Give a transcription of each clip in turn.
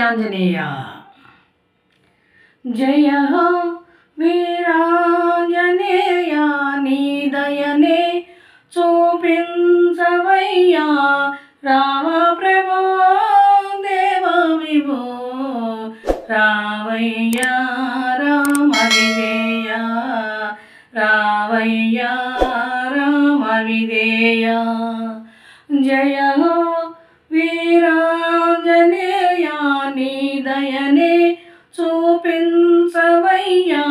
ఆంజనేయ. జయ హో వీరాంజనేయ, నీ దయనే చూపించవయ్యా. రామ ప్రభో దేవ విభో, రావయ్యా రామ విజయ, రావయ్యా రామ విజయ. జయ హో వీరాంజనేయ, నీ దయనే చూపించవయ్యా.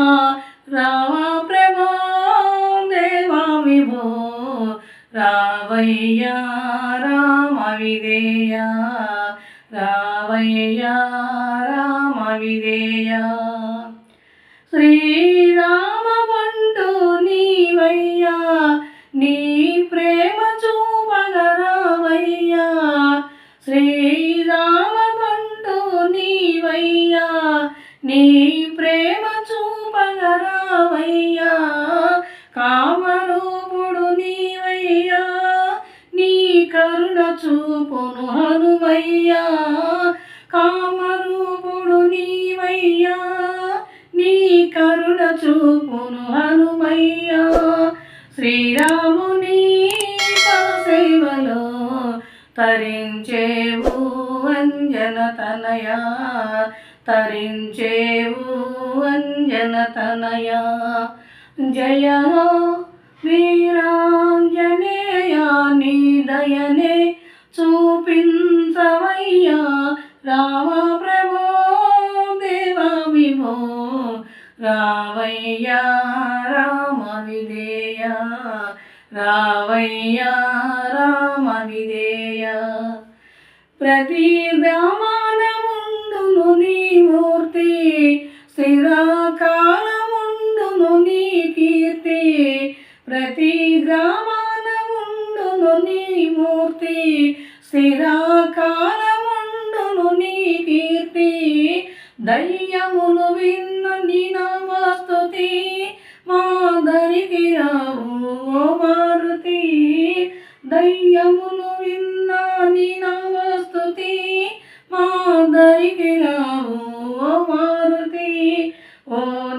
రామ ప్రభో దేవ విభో, రావయ్యా రామ విజయ, రావయ్యా రామ విజయ. శ్రీరామ బంటు నీవయ్యా, నీ ప్రేమ చూపగరావయ్యా. శ్రీరామ బంటు నీవయ్యా, నీ ప్రేమ చూపగరావయ్యా. కామరూపుడు నీవయ్యా, నీ కరుణ చూపును హనుమయ్యా. కామరూపుడు నీవయ్యా, నీ కరుణ చూపును హనుమయ్యా. శ్రీరాముని సేవలో తరించేవు అంజన తనయా, తరించేవు అంజన తనయా. జయ హో వీరాంజనేయ, నీ దయనే చూపించవయ్యా. రామ ప్రభో దేవ విభో, రావయ్యా రామ విజయ, రావయ్యా రామ విజయ. ప్రతి గ్రామానముండును నీ మూర్తి, స్థిరకాలముండును నీ కీర్తి. ప్రతి గ్రామానముండును నీ మూర్తి, స్థిరకాలముండును నీ కీర్తి. దయ్యములు విన్న నీ నామస్తుతి, మా దరికి రావు ఓ మారుతి. దయ్యములు విన్న నీ నామస్తుతి, మా దరికి రావు ఓ మారుతి. ఓ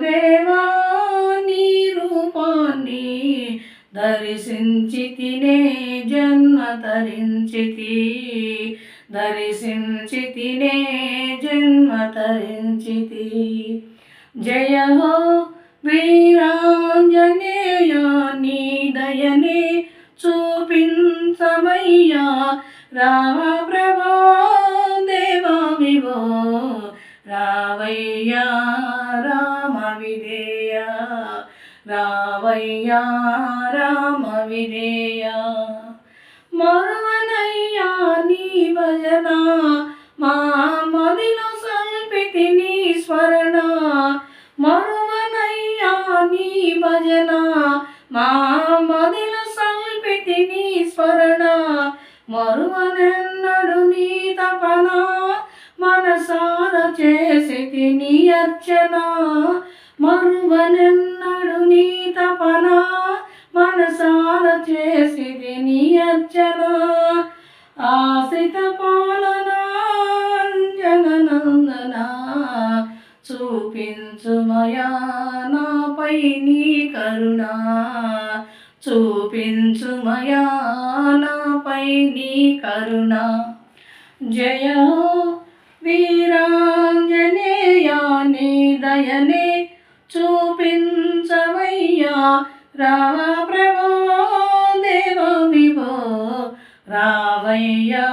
దేవా నీ రూపాన్ని దర్శించితినే జన్మ తరించితి, దర్శించితినే జన్మ తరించితి. జయ హో వీరాంజనేయ, నీ దయనే చూపించవయ్యా. రామ ప్రభో దేవ విభో, రావయ్యా రామ విజయ, రావయ్యా రామ విజయ. మరువనయ్యా నీ భజన, మా మదిలో సల్పితి నీ స్మరణ. మరువనయ్యా నీ భజన, మా మదిలో సల్పితి నీ స్మరణ. మరువనెన్నడు నీ తపన, మనసార చేసితి నీ అర్చన. మరువనెన్నడు నీ తపన, మనసార చేసితి నీ అర్చన. ఆశ్రిత పాలన అంజన నందన, చూపించుమయా నాపై నీ కరుణ. చూపించుమయా నాపై నీ కరుణ. జయ హో వీరాంజనేయ, నీ దయనే చూపించవయ్యా. రామ ప్రభో దేవ విభో, రావయ్యా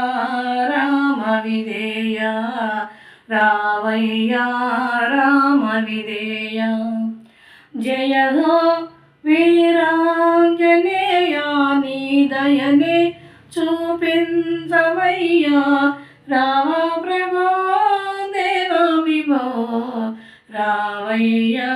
రామ విజయ, రావయ్యా రామ విజయ. జయ హో వీరాంజనేయ, నీ దయనే చూపించవయ్యా. రామ ప్రభో దేవ విభో, రావయ్యా